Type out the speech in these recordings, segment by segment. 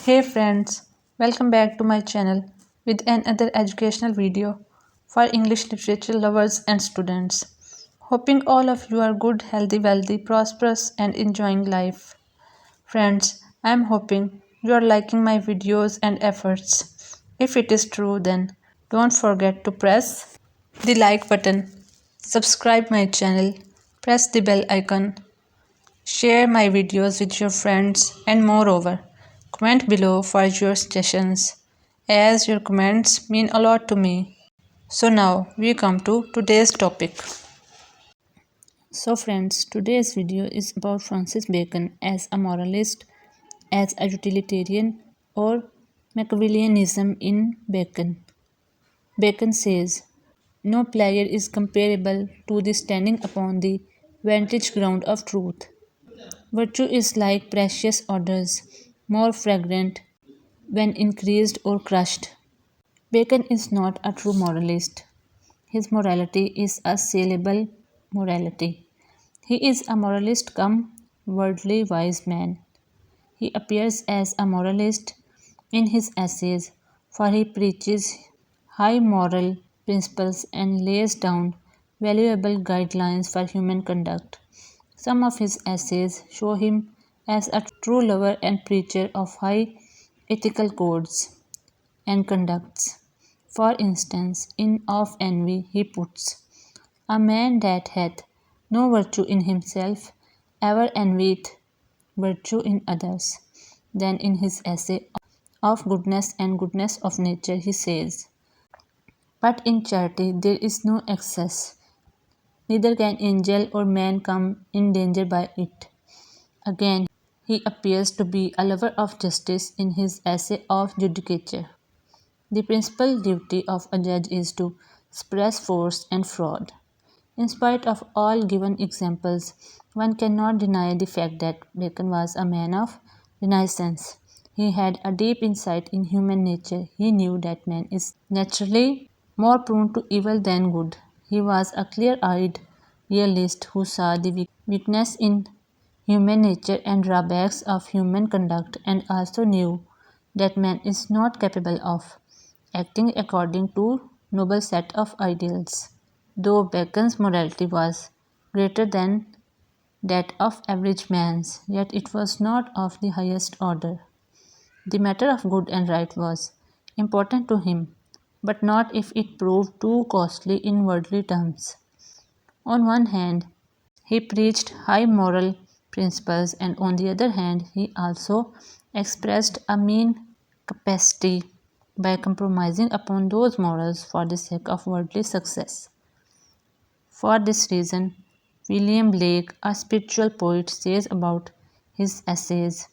Hey friends, welcome back to my channel with another educational video for English literature lovers and students. Hoping all of you are good, healthy, wealthy, prosperous, and enjoying life. Friends, I am hoping you are liking my videos and efforts. If it is true, then don't forget to press the like button, subscribe my channel, press the bell icon, share my videos with your friends, and moreover, comment below for your suggestions, as your comments mean a lot to me. So now we come to today's topic. So friends, today's video is about Francis Bacon as a moralist, as a utilitarian, or Machiavellianism in Bacon. Bacon says, no player is comparable to the standing upon the vantage ground of truth. Virtue is like precious odors, more fragrant when increased or crushed. Bacon is not a true moralist. His morality is a saleable morality. He is a moralist come worldly wise man. He appears as a moralist in his essays, for he preaches high moral principles and lays down valuable guidelines for human conduct. Some of his essays show him as a true lover and preacher of high ethical codes and conducts. For instance, in Of Envy he puts, a man that hath no virtue in himself ever envieth virtue in others. Then in his essay of Goodness and Goodness of Nature he says, but in charity there is no excess, neither can angel or man come in danger by it. Again, he appears to be a lover of justice in his essay of Judicature. The principal duty of a judge is to suppress force and fraud. In spite of all given examples, one cannot deny the fact that Bacon was a man of Renaissance. He had a deep insight in human nature. He knew that man is naturally more prone to evil than good. He was a clear eyed realist who saw the weakness in human nature and drawbacks of human conduct, and also knew that man is not capable of acting according to noble set of ideals. Though Bacon's morality was greater than that of average man's, yet it was not of the highest order. The matter of good and right was important to him, but not if it proved too costly in worldly terms. On one hand, he preached high moral principles, and on the other hand, he also expressed a mean capacity by compromising upon those morals for the sake of worldly success. For this reason, William Blake, a spiritual poet, says about his essays,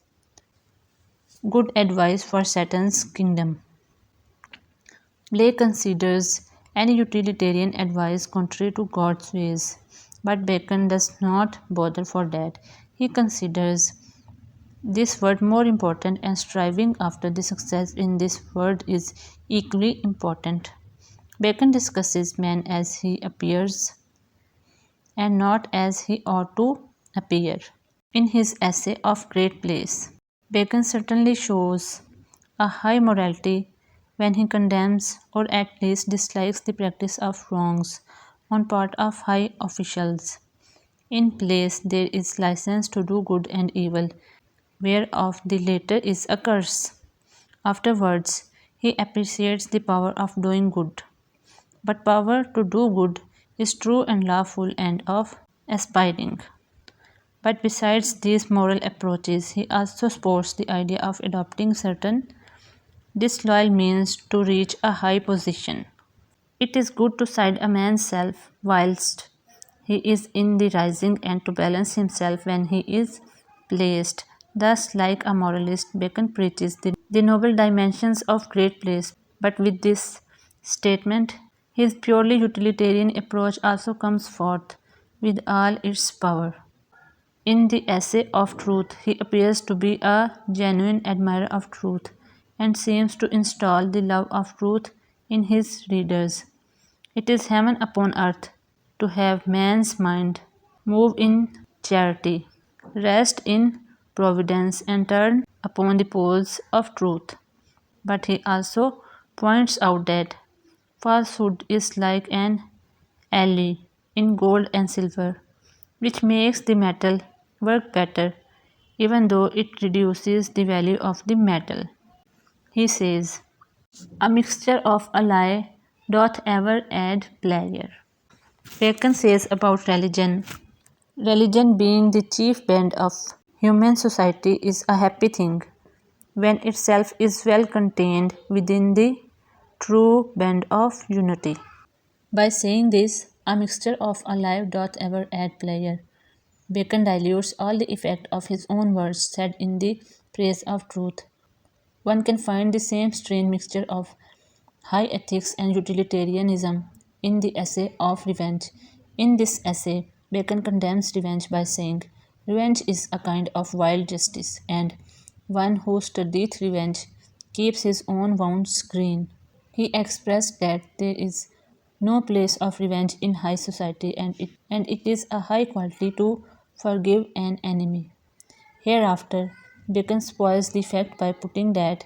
good advice for Satan's kingdom. Blake considers any utilitarian advice contrary to God's ways, but Bacon does not bother for that. He considers this word more important, and striving after the success in this word is equally important. Bacon discusses man as he appears and not as he ought to appear. In his essay of Great Place, Bacon certainly shows a high morality when he condemns or at least dislikes the practice of wrongs on part of high officials. In Place there is license to do good and evil, whereof the latter is a curse. Afterwards, he appreciates the power of doing good. But power to do good is true and lawful and of aspiring. But besides these moral approaches, he also supports the idea of adopting certain disloyal means to reach a high position. It is good to side a man's self whilst he is in the rising, and to balance himself when he is placed. Thus, like a moralist, Bacon preaches the noble dimensions of great place, but with this statement, his purely utilitarian approach also comes forth with all its power. In the essay of truth, he appears to be a genuine admirer of truth and seems to install the love of truth in his readers. It is heaven upon earth to have man's mind move in charity, rest in providence and turn upon the poles of truth. But he also points out that falsehood is like an ally in gold and silver, which makes the metal work better even though it reduces the value of the metal. He says, a mixture of a lie doth ever add pleasure. Bacon says about religion, religion being the chief band of human society is a happy thing when itself is well contained within the true band of unity. By saying this, a mixture of a lie doth ever add pleasure. Bacon dilutes all the effect of his own words said in the praise of truth. One can find the same strange mixture of high ethics and utilitarianism in the essay of revenge. In this essay, Bacon condemns revenge by saying, revenge is a kind of wild justice, and one who studieth revenge keeps his own wounds green. He expressed that there is no place of revenge in high society, and it is a high quality to forgive an enemy. Hereafter, Bacon spoils the fact by putting that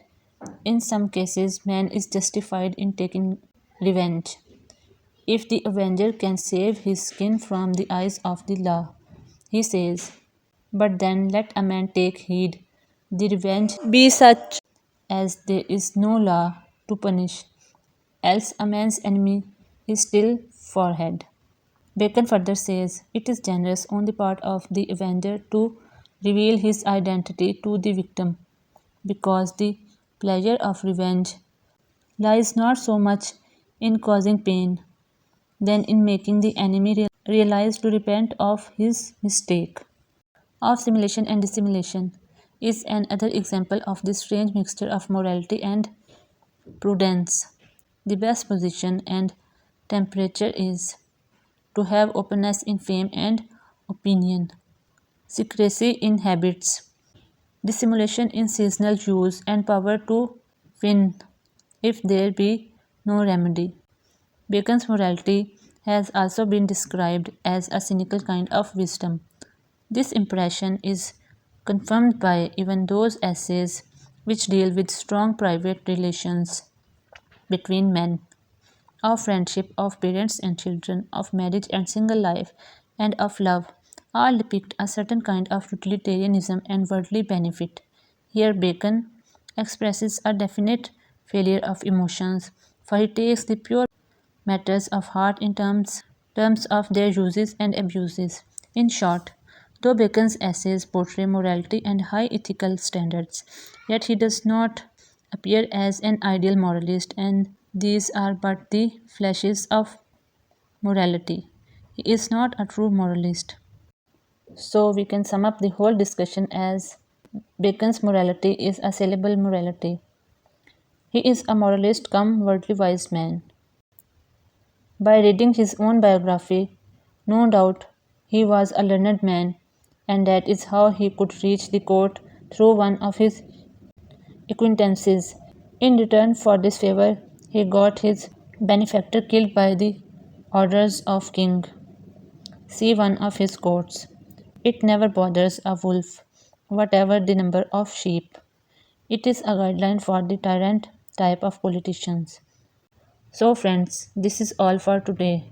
in some cases man is justified in taking revenge if the avenger can save his skin from the eyes of the law. He says, but then let a man take heed, the revenge be such as there is no law to punish, else a man's enemy is still forehead. Bacon further says it is generous on the part of the avenger to reveal his identity to the victim, because the pleasure of revenge lies not so much in causing pain than in making the enemy realize to repent of his mistake. Of simulation and dissimulation is another example of this strange mixture of morality and prudence. The best position and temperature is to have openness in fame and opinion, secrecy in habits, dissimulation in seasonal use, and power to win if there be no remedy. Bacon's morality has also been described as a cynical kind of wisdom. This impression is confirmed by even those essays which deal with strong private relations between men, of friendship, of parents and children, of marriage and single life, and of love, all depict a certain kind of utilitarianism and worldly benefit. Here, Bacon expresses a definite failure of emotions, for he takes the pure matters of heart in terms of their uses and abuses. In short, though Bacon's essays portray morality and high ethical standards, yet he does not appear as an ideal moralist, and these are but the flashes of morality. He is not a true moralist. So we can sum up the whole discussion as Bacon's morality is a salable morality. He is a moralist come worldly wise man. By reading his own biography, no doubt he was a learned man, and that is how he could reach the court through one of his acquaintances. In return for this favor, he got his benefactor killed by the orders of king. See one of his quotes. It never bothers a wolf, whatever the number of sheep. It is a guideline for the tyrant type of politicians. So friends, this is all for today.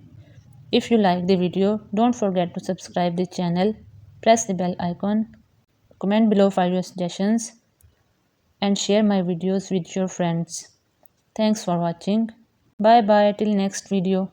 If you like the video, don't forget to subscribe the channel, press the bell icon, comment below for your suggestions, and share my videos with your friends. Thanks for watching. Bye bye till next video.